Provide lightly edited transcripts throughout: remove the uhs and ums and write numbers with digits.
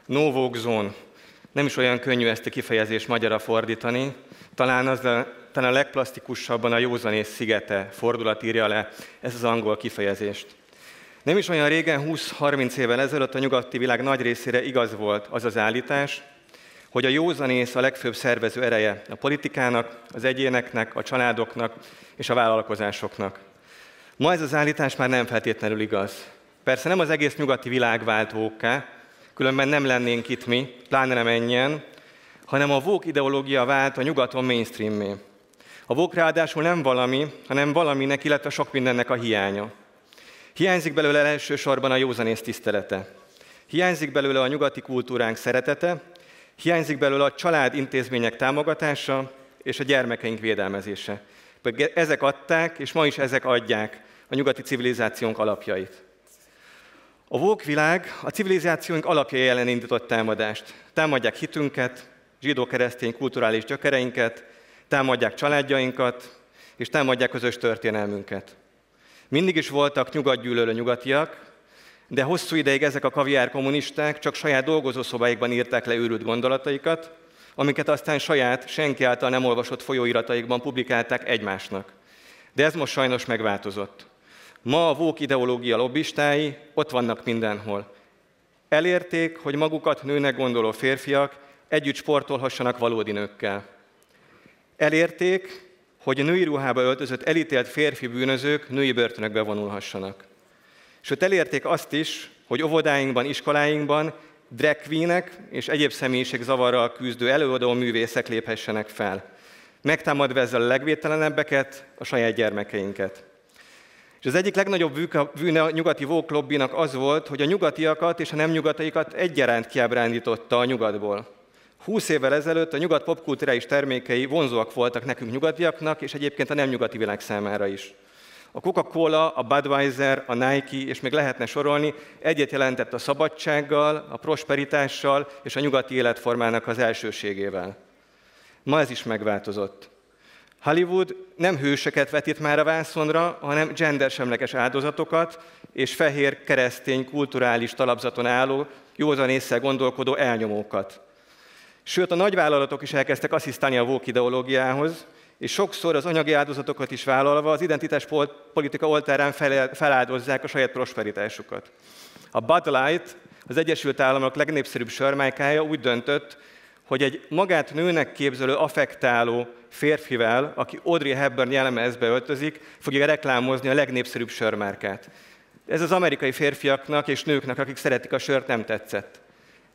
No woke zone. Nem is olyan könnyű ezt a kifejezést magyarra fordítani. Talán a legplastikusabban a józanész szigete fordulat írja le ezt az angol kifejezést. Nem is olyan régen, 20-30 évvel ezelőtt a nyugati világ nagy részére igaz volt az az állítás, hogy a józanész a legfőbb szervező ereje a politikának, az egyéneknek, a családoknak és a vállalkozásoknak. Ma ez az állítás már nem feltétlenül igaz. Persze nem az egész nyugati világ vált woke-ká, különben nem lennénk itt mi, pláne nem ennyien, hanem a woke ideológia vált a nyugaton mainstreammé. A woke ráadásul nem valami, hanem valaminek, illetve sok mindennek a hiánya. Hiányzik belőle elsősorban a józanész tisztelete. Hiányzik belőle a nyugati kultúránk szeretete, hiányzik belőle a család intézmények támogatása és a gyermekeink védelmezése. Ezek adták, és ma is ezek adják a nyugati civilizációnk alapjait. A woke világ a civilizációnk alapjai ellen indított támadást. Támadják hitünket, zsidó-keresztény kulturális gyökereinket, támadják családjainkat, és támadják közös történelmünket. Mindig is voltak nyugatgyűlölő nyugatiak, de hosszú ideig ezek a kaviár kommunisták csak saját dolgozószobáikban írták le őrült gondolataikat, amiket aztán saját, senki által nem olvasott folyóirataikban publikálták egymásnak. De ez most sajnos megváltozott. Ma a woke ideológia lobbistái ott vannak mindenhol. Elérték, hogy magukat nőnek gondoló férfiak együtt sportolhassanak valódi nőkkel. Elérték, hogy a női ruhába öltözött elítélt férfi bűnözők női börtönökbe vonulhassanak. Sőt, elérték azt is, hogy óvodáinkban, iskoláinkban drag queenek és egyéb személyiségzavarral küzdő előadó művészek léphessenek fel, megtámadva ezzel a legvédtelenebbeket, a saját gyermekeinket. És az egyik legnagyobb bűne a nyugati woke lobbynak az volt, hogy a nyugatiakat és a nem nyugatiakat egyaránt kiábrándította a nyugatból. 20 évvel ezelőtt a nyugat popkulturális termékei vonzóak voltak nekünk nyugatiaknak, és egyébként a nem nyugati világ számára is. A Coca-Cola, a Budweiser, a Nike, és még lehetne sorolni, egyet jelentett a szabadsággal, a prosperitással és a nyugati életformának az elsőségével. Ma ez is megváltozott. Hollywood nem hősöket vetít már a vászonra, hanem gendersemleges áldozatokat és fehér, keresztény, kulturális talapzaton álló, józan ésszel gondolkodó elnyomókat. Sőt, a nagyvállalatok is elkezdtek asszisztálni a woke ideológiához, és sokszor az anyagi áldozatokat is vállalva az identitáspolitika oltárán feláldozzák a saját prosperitásukat. A Bud Light, az Egyesült Államok legnépszerűbb sörmárkája úgy döntött, hogy egy magát nőnek képzelő, affektáló férfivel, aki Audrey Hepburn jelmezbe öltözik, fogja reklámozni a legnépszerűbb sörmárkát. Ez az amerikai férfiaknak és nőknek, akik szeretik a sört, nem tetszett.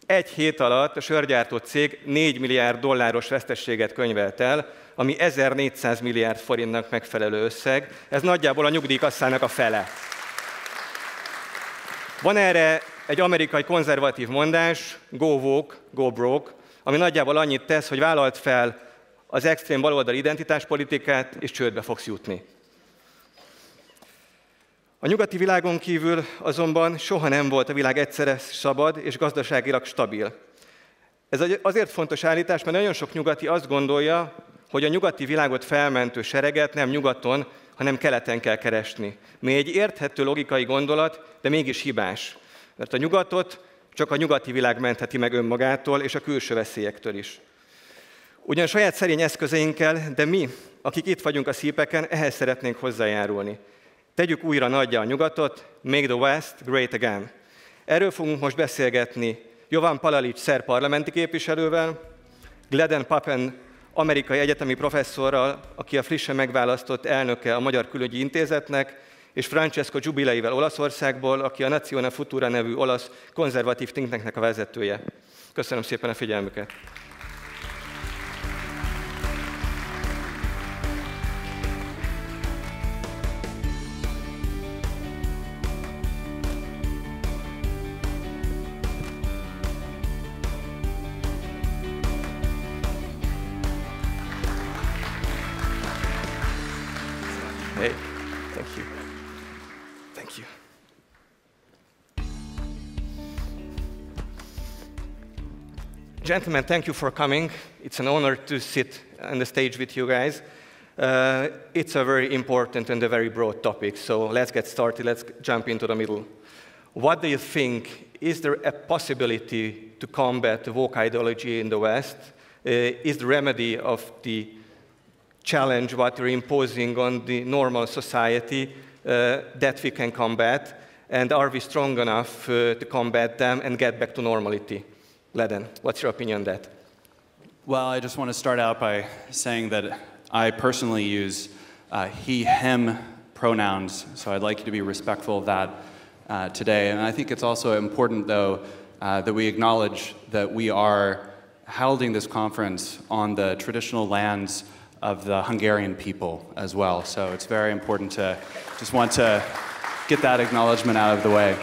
Egy hét alatt a sörgyártó cég 4 milliárd dolláros veszteséget könyvelt el, ami 1400 milliárd forintnak megfelelő összeg. Ez nagyjából a nyugdíjkasszának a fele. Van erre egy amerikai konzervatív mondás, go woke, go broke, ami nagyjából annyit tesz, hogy vállalt fel az extrém baloldali identitáspolitikát, és csődbe fogsz jutni. A nyugati világon kívül azonban soha nem volt a világ egyszerre szabad és gazdaságilag stabil. Ez azért fontos állítás, mert nagyon sok nyugati azt gondolja, hogy a nyugati világot felmentő sereget nem nyugaton, hanem keleten kell keresni. Mi egy érthető logikai gondolat, de mégis hibás. Mert a nyugatot csak a nyugati világ mentheti meg önmagától és a külső veszélyektől is. Ugyan saját szerény eszközeinkkel, de mi, akik itt vagyunk a CPAChen, ehhez szeretnénk hozzájárulni. Tegyük újra nagyjá a nyugatot, make the West great again. Erről fogunk most beszélgetni Jovan Palalic szerb parlamenti képviselővel, Glenn Papen amerikai egyetemi professzorral, aki a frissen megválasztott elnöke a Magyar Külügyi Intézetnek, és Francesco Giubileivel Olaszországból, aki a Nazione Futura nevű olasz konzervatív think tanknek a vezetője. Köszönöm szépen a figyelmüket! Hey, thank you. Thank you. Gentlemen, thank you for coming. It's an honor to sit on the stage with you guys. It's a very important and a very broad topic, so let's get started. Let's jump into the middle. What do you think? Is there a possibility to combat the woke ideology in the West? Is the remedy of the challenge what you're imposing on the normal society that we can combat? And are we strong enough to combat them and get back to normality? Leden, what's your opinion on that? Well, I just want to start out by saying that I personally use he, him pronouns, so I'd like you to be respectful of that today. And I think it's also important, though, that we acknowledge that we are holding this conference on the traditional lands of the Hungarian people as well. So it's very important to just want to get that acknowledgement out of the way.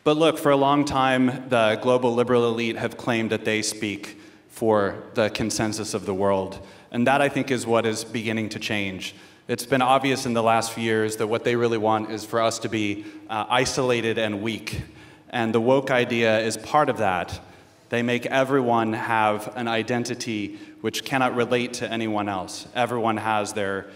But look, for a long time, the global liberal elite have claimed that they speak for the consensus of the world. And that, I think, is what is beginning to change. It's been obvious in the last few years that what they really want is for us to be isolated and weak. And the woke idea is part of that. They make everyone have an identity which cannot relate to anyone else. Everyone has their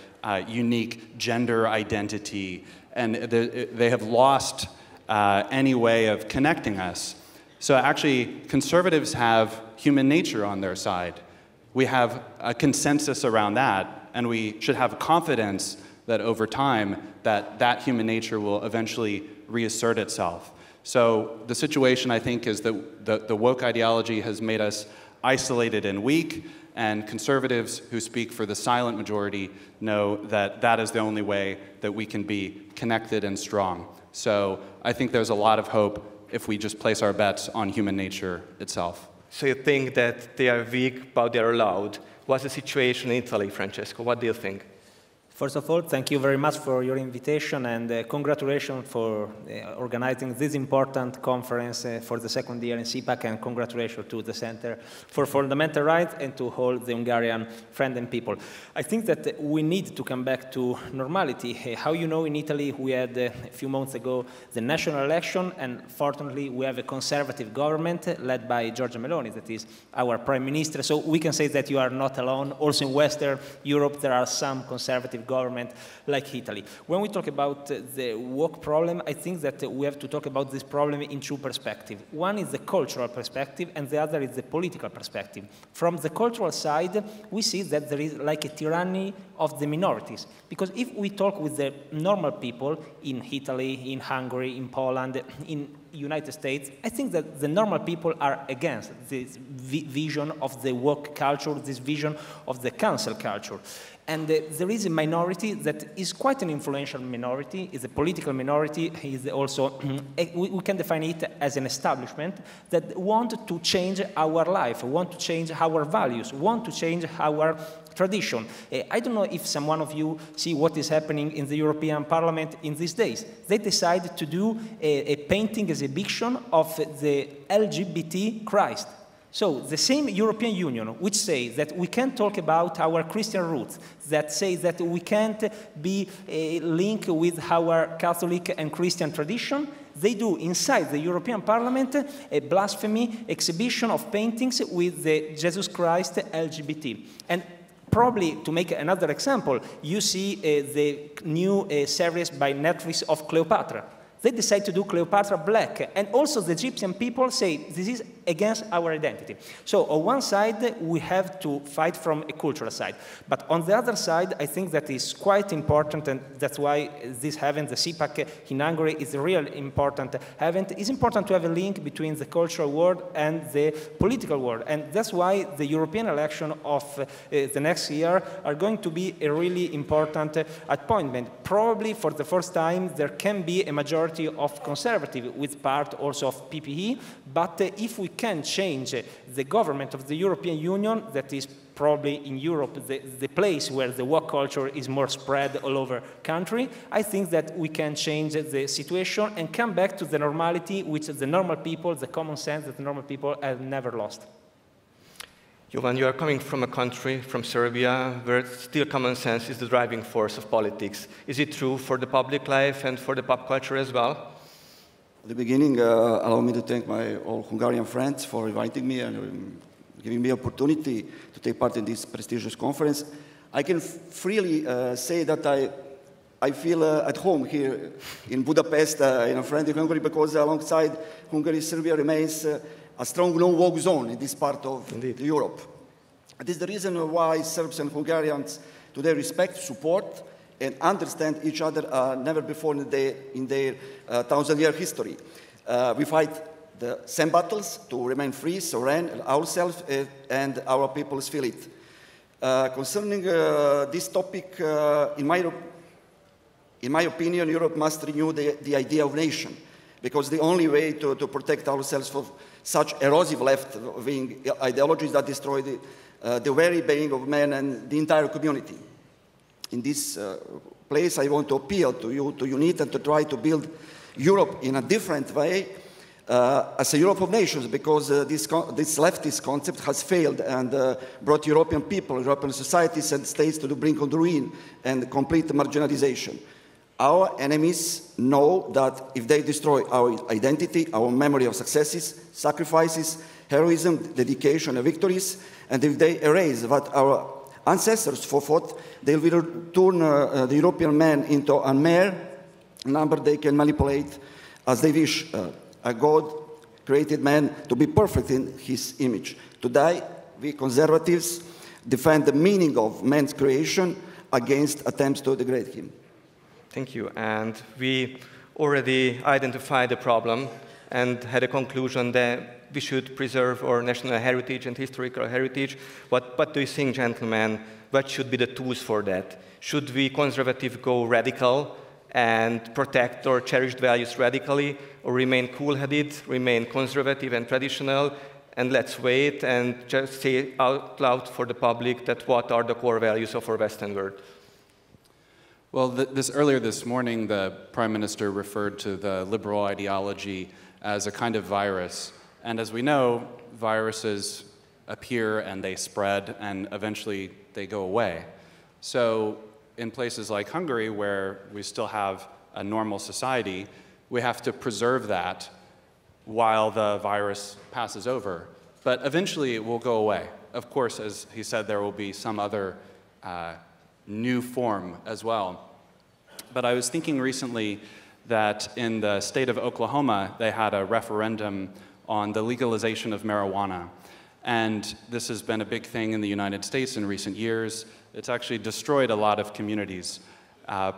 unique gender identity, and they have lost any way of connecting us. So actually, conservatives have human nature on their side. We have a consensus around that, and we should have confidence that over time, that human nature will eventually reassert itself. So the situation, I think, is that the woke ideology has made us isolated and weak, and conservatives who speak for the silent majority know that that is the only way that we can be connected and strong. So I think there's a lot of hope if we just place our bets on human nature itself. So you think that they are weak, but they're loud. What's the situation in Italy, Francesco? What do you think? First of all, thank you very much for your invitation, and congratulations for organizing this important conference for the second year in CPAC, and congratulations to the Center for Fundamental Rights and to all the Hungarian friends and people. I think that we need to come back to normality. How you know, in Italy, we had a few months ago the national election, and fortunately we have a conservative government led by Giorgia Meloni, that is our Prime Minister. So we can say that you are not alone. Also in Western Europe, there are some conservative government like Italy. When we talk about the woke problem, I think that we have to talk about this problem in two perspectives. One is the cultural perspective, and the other is the political perspective. From the cultural side, we see that there is like a tyranny of the minorities. Because if we talk with the normal people in Italy, in Hungary, in Poland, in United States, I think that the normal people are against this vision of the woke culture, this vision of the cancel culture. And there is a minority that is quite an influential minority, is a political minority, is also, we can define it as an establishment that want to change our life, want to change our values, want to change our tradition. I don't know if some one of you see what is happening in the European Parliament in these days. They decided to do a painting exhibition of the LGBT Christ. So the same European Union, which says that we can't talk about our Christian roots, that says that we can't be linked with our Catholic and Christian tradition, they do inside the European Parliament a blasphemy exhibition of paintings with the Jesus Christ LGBT. And probably, to make another example, you see the new series by Netflix of Cleopatra. They decide to do Cleopatra black, and also the Egyptian people say this is against our identity. So on one side, we have to fight from a cultural side. But on the other side, I think that is quite important, and that's why this event, the CPAC in Hungary, is a real important event. It's important to have a link between the cultural world and the political world. And that's why the European election of the next year are going to be a really important appointment. Probably for the first time, there can be a majority of conservative with part also of PPE, but if we can change the government of the European Union, that is probably in Europe the place where the woke culture is more spread all over country, I think that we can change the situation and come back to the normality which the normal people, the common sense that the normal people have never lost. Jovan, you are coming from a country, from Serbia, where still common sense is the driving force of politics. Is it true for the public life and for the pop culture as well? At the beginning, allow me to thank my all Hungarian friends for inviting me and giving me opportunity to take part in this prestigious conference. I can freely say that I I feel at home here in Budapest, in a friendly Hungary, because alongside Hungary, Serbia remains a strong no-walk zone in this part of Europe. It is the reason why Serbs and Hungarians today respect, support, and understand each other never before in their thousand-year history. We fight the same battles to remain free, sovereign, ourselves, and our peoples feel it. Concerning this topic, in my opinion, Europe must renew the idea of nation, because the only way to protect ourselves from such erosive left-wing ideologies that destroy the very being of man and the entire community. In this place, I want to appeal to you to unite and to try to build Europe in a different way as a Europe of nations, because this leftist concept has failed and brought European people, European societies and states to the brink of the ruin and complete marginalization. Our enemies know that if they destroy our identity, our memory of successes, sacrifices, heroism, dedication, and victories, and if they erase what our ancestors fought, they will turn the European man into a mere number they can manipulate as they wish. A God created man to be perfect in his image. Today, we conservatives defend the meaning of man's creation against attempts to degrade him. Thank you. And we already identified the problem and had a conclusion that we should preserve our national heritage and historical heritage. What do you think, gentlemen? What should be the tools for that? Should we conservatives go radical and protect our cherished values radically, or remain cool-headed, remain conservative and traditional, and let's wait and just say out loud for the public that what are the core values of our Western world? Well, earlier this morning, the Prime Minister referred to the liberal ideology as a kind of virus. And as we know, viruses appear and they spread, and eventually they go away. So in places like Hungary, where we still have a normal society, we have to preserve that while the virus passes over. But eventually it will go away. Of course, as he said, there will be some other new form as well. But I was thinking recently that in the state of Oklahoma, they had a referendum on the legalization of marijuana. And this has been a big thing in the United States in recent years. It's actually destroyed a lot of communities.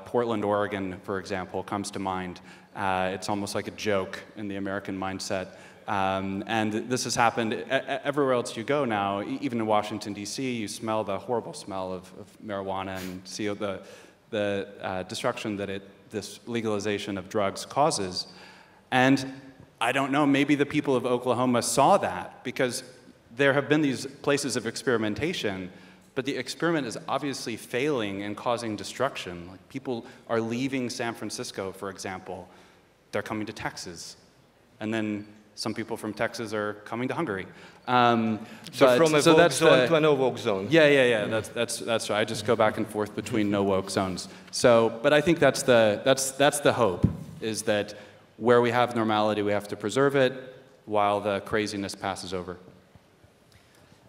Portland, Oregon, for example, comes to mind. It's almost like a joke in the American mindset. And this has happened everywhere else you go now. Even in Washington, D.C., you smell the horrible smell of marijuana and see the destruction that this legalization of drugs causes. And I don't know, maybe the people of Oklahoma saw that, because there have been these places of experimentation, but the experiment is obviously failing and causing destruction. Like, people are leaving San Francisco, for example. They're coming to Texas. And then some people from Texas are coming to Hungary. So from a woke zone to a no-woke zone. Yeah. That's right. I just go back and forth between no-woke zones. So, but I think that's the hope, is that where we have normality, we have to preserve it while the craziness passes over.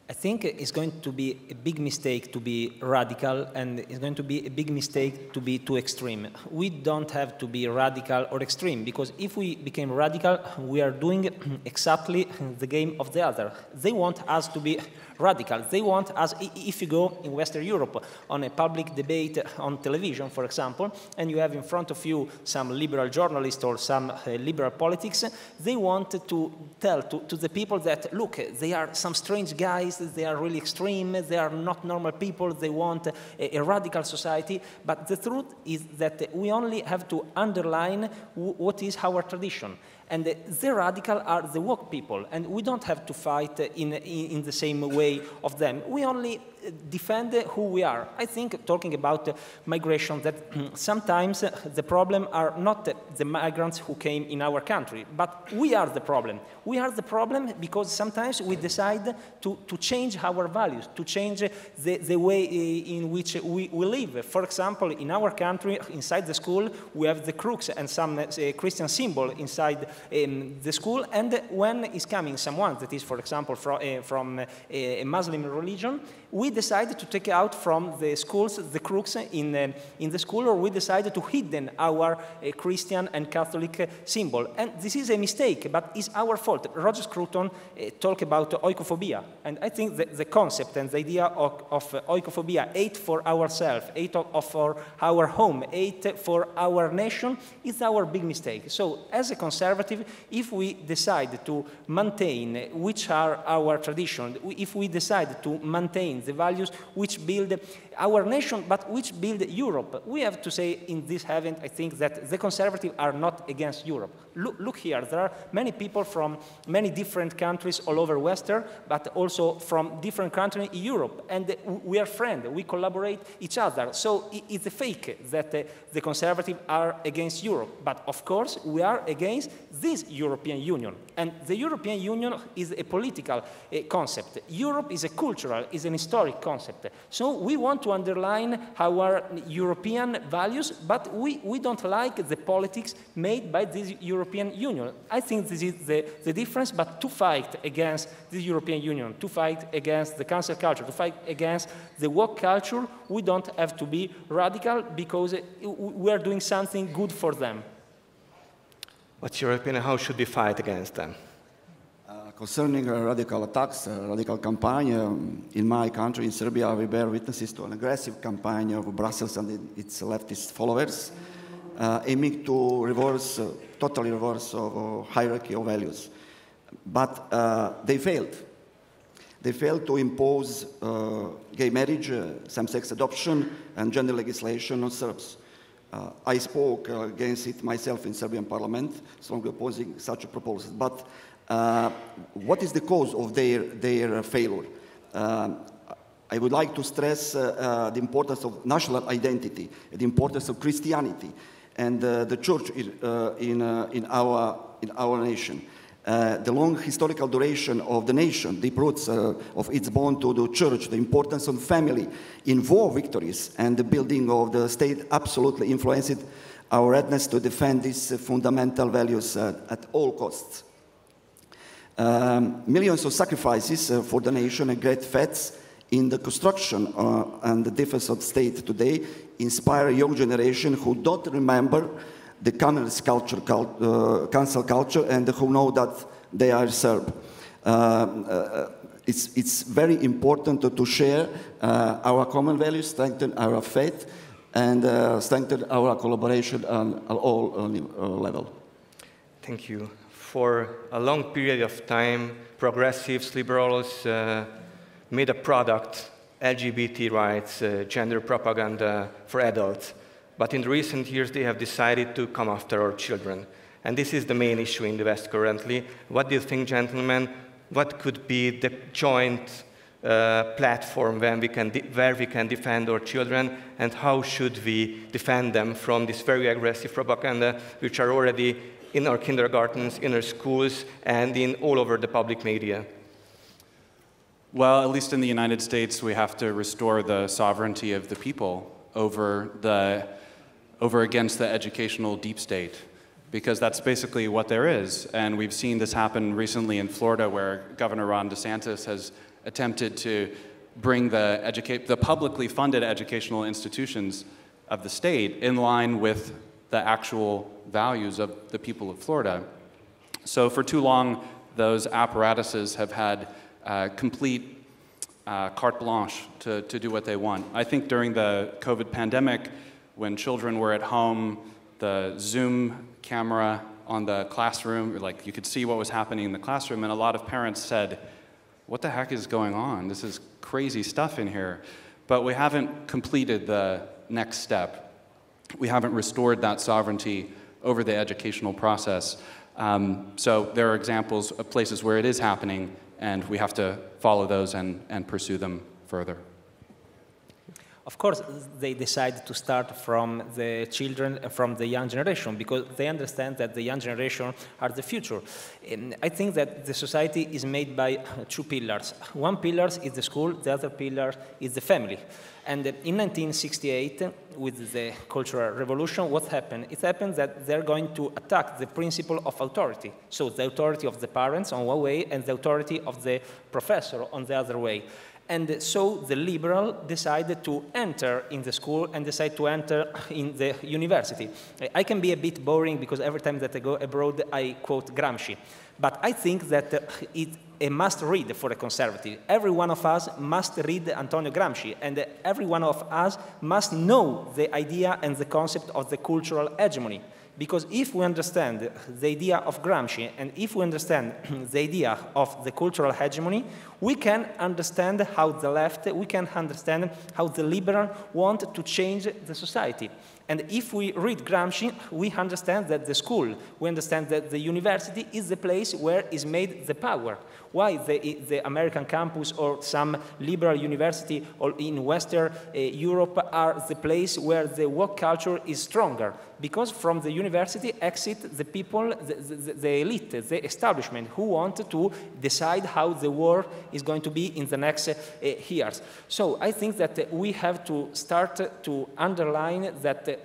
I think it's going to be a big mistake to be radical, and it's going to be a big mistake to be too extreme. We don't have to be radical or extreme, because if we became radical, we are doing exactly the game of the other. They want us to be radical. They want us, if you go in Western Europe on a public debate on television, for example, and you have in front of you some liberal journalist or some liberal politics, they want to tell to the people that, look, they are some strange guys, they are really extreme, they are not normal people, they want a radical society. But the truth is that we only have to underline what is our tradition. And the radical are the woke people, and we don't have to fight in the same way of them. We only defend who we are. I think, talking about migration, that sometimes the problem are not the migrants who came in our country, but we are the problem. We are the problem because sometimes we decide to change our values, to change the way in which we live. For example, in our country, inside the school, we have the crooks and some Christian symbol inside the school, and when is coming someone that is, for example, from a Muslim religion, we decide to take out from the schools the crooks in the school, or we decide to hidden our Christian and Catholic symbol. And this is a mistake, but it's our fault. Roger Scruton talked about oikophobia, and I think the concept and the idea of oikophobia, hate for ourselves, hate for our home, hate for our nation, is our big mistake. So as a conservative, if we decide to maintain which are our traditions, if we decide to maintain the values which build our nation, but which build Europe, we have to say in this event, I think, that the conservatives are not against Europe. Look here, there are many people from many different countries all over Western, but also from different countries in Europe, and we are friends, we collaborate each other. So it's a fake that the conservatives are against Europe, but of course we are against this European Union. And the European Union is a political concept. Europe is a cultural, is an historic concept. So we want to underline our European values, but we don't like the politics made by this European Union. I think this is the difference, but to fight against the European Union, to fight against the cancel culture, to fight against the woke culture, we don't have to be radical, because we are doing something good for them. What's your opinion? How should we fight against them? Concerning radical attacks, radical campaign, in my country, in Serbia, we bear witnesses to an aggressive campaign of Brussels and its leftist followers, aiming to reverse, totally reverse of hierarchy of values. But they failed. They failed to impose gay marriage, same-sex adoption, and gender legislation on Serbs. I spoke against it myself in Serbian parliament, strongly opposing such a proposal. But what is the cause of their failure? I would like to stress the importance of national identity, the importance of Christianity, and the church in our nation. The long historical duration of the nation, the roots of its bond to the church, the importance of family in war victories, and the building of the state absolutely influenced our readiness to defend these fundamental values at all costs. Millions of sacrifices for the nation and great faiths in the construction and the defense of the state today inspire a young generation who don't remember the communist culture, cancel culture, and who know that they are Serb. It's very important to share our common values, strengthen our faith, and strengthen our collaboration on all levels. Thank you. For a long period of time, progressives, liberals made a product, LGBT rights, gender propaganda for adults. But in recent years, they have decided to come after our children. And this is the main issue in the West currently. What do you think, gentlemen? What could be the joint platform where we can defend our children, and how should we defend them from this very aggressive propaganda, which are already in our kindergartens, in our schools, and in all over the public media? Well, at least in the United States, we have to restore the sovereignty of the people over against the educational deep state, because that's basically what there is. And we've seen this happen recently in Florida, where Governor Ron DeSantis has attempted to bring the publicly funded educational institutions of the state in line with the actual values of the people of Florida. So for too long, those apparatuses have had complete carte blanche to do what they want. I think during the COVID pandemic, when children were at home, the Zoom camera on the classroom, like you could see what was happening in the classroom, and a lot of parents said, what the heck is going on? This is crazy stuff in here. But we haven't completed the next step. We haven't restored that sovereignty over the educational process. So there are examples of places where it is happening, and we have to follow those and pursue them further. Of course, they decide to start from the children, from the young generation, because they understand that the young generation are the future. And I think that the society is made by two pillars. One pillar is the school, the other pillar is the family. And in 1968, with the Cultural Revolution, what happened? It happened that they're going to attack the principle of authority. So the authority of the parents on one way and the authority of the professor on the other way. And so the liberal decided to enter in the school and decide to enter in the university. I can be a bit boring because every time that I go abroad, I quote Gramsci. But I think that it's a must read for a conservative. Every one of us must read Antonio Gramsci, and every one of us must know the idea and the concept of the cultural hegemony. Because if we understand the idea of Gramsci and if we understand the idea of the cultural hegemony, we can understand how the left, we can understand how the liberal want to change the society. And if we read Gramsci, we understand that the school, we understand that the university is the place where is made the power. Why the American campus or some liberal university or in Western Europe are the place where the work culture is stronger? Because from the university exit the people, the elite, the establishment, who want to decide how the world is going to be in the next years. So I think that we have to start to underline that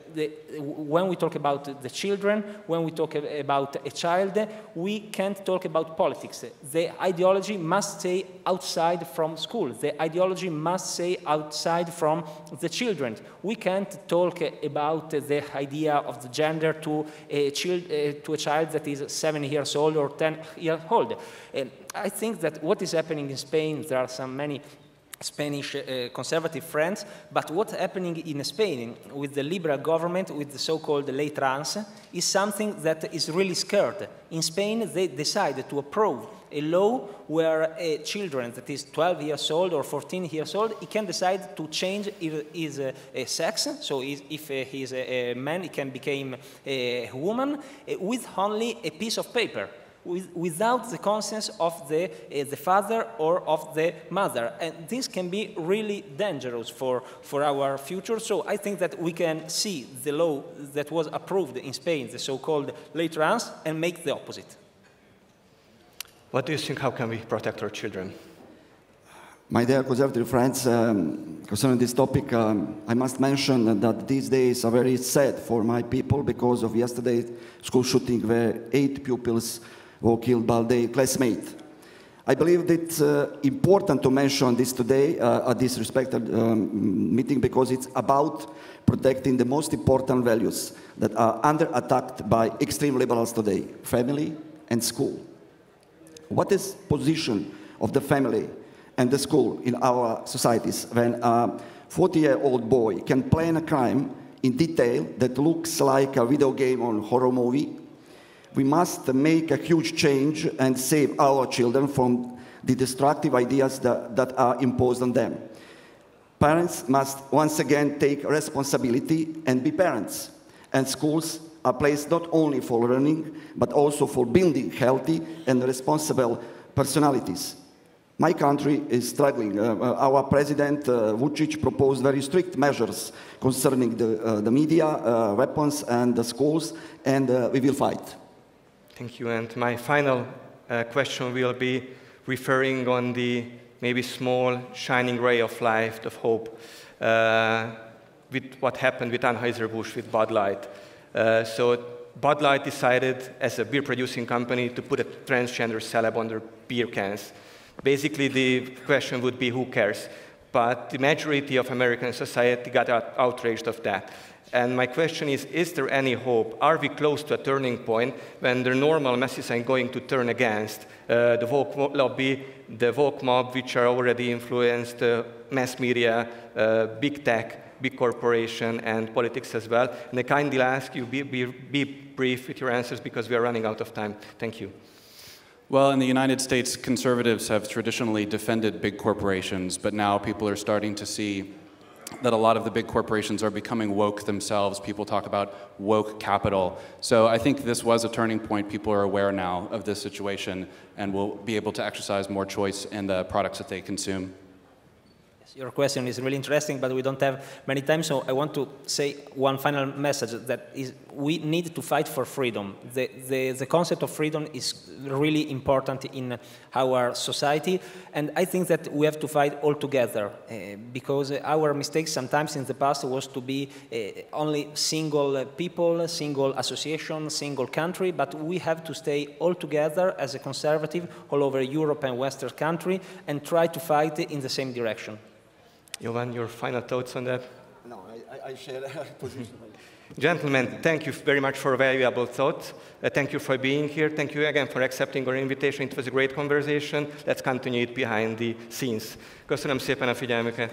when we talk about the children, when we talk about a child, we can't talk about politics. The ideology must stay outside from school. The ideology must stay outside from the children. We can't talk about the idea of the gender to a child that is 7 years old or 10 years old. I think that what is happening in Spain, there are many Spanish conservative friends, but what's happening in Spain with the liberal government, with the so-called ley trans, is something that is really scared. In Spain, they decided to approve a law where a children that is 12 years old or 14 years old, he can decide to change his sex. So if he's a man, he can become a woman with only a piece of paper, without the consent of the father or of the mother. And this can be really dangerous for our future. So I think that we can see the law that was approved in Spain, the so-called ley trans, and make the opposite. What do you think, how can we protect our children? My dear conservative friends, concerning this topic, I must mention that these days are very sad for my people because of yesterday's school shooting where 8 pupils were killed by their classmate. I believe that it's important to mention this today at this respected meeting because it's about protecting the most important values that are under attack by extreme liberals today, family and school. What is the position of the family and the school in our societies when a 40-year-old boy can plan a crime in detail that looks like a video game or horror movie? We must make a huge change and save our children from the destructive ideas that are imposed on them. Parents must once again take responsibility and be parents, and schools are placed not only for learning, but also for building healthy and responsible personalities. My country is struggling. Our President Vučić proposed very strict measures concerning the media, weapons, and the schools, and we will fight. Thank you. And my final question will be referring on the maybe small shining ray of light, of hope, with what happened with Anheuser-Busch, with Bud Light. So Bud Light decided, as a beer-producing company, to put a transgender celeb on their beer cans. Basically, the question would be, who cares? But the majority of American society got outraged of that. And my question is there any hope? Are we close to a turning point when the normal masses are going to turn against the woke lobby, the woke mob, which are already influenced mass media, big tech, big corporation, and politics as well? And I kindly ask you, be brief with your answers because we are running out of time. Thank you. Well, in the United States, conservatives have traditionally defended big corporations, but now people are starting to see that a lot of the big corporations are becoming woke themselves. People talk about woke capital. So I think this was a turning point. People are aware now of this situation and will be able to exercise more choice in the products that they consume. Your question is really interesting, but we don't have many time, so I want to say one final message, that is we need to fight for freedom. The concept of freedom is really important in our society, and I think that we have to fight all together, because our mistake sometimes in the past was to be only single people, single association, single country, but we have to stay all together as a conservative all over Europe and Western country and try to fight in the same direction. Jovan, your final thoughts on that? No, I share a position. Gentlemen, thank you very much for valuable thoughts. Thank you for being here. Thank you again for accepting our invitation. It was a great conversation. Let's continue it behind the scenes. Köszönöm szépen a figyelmüket.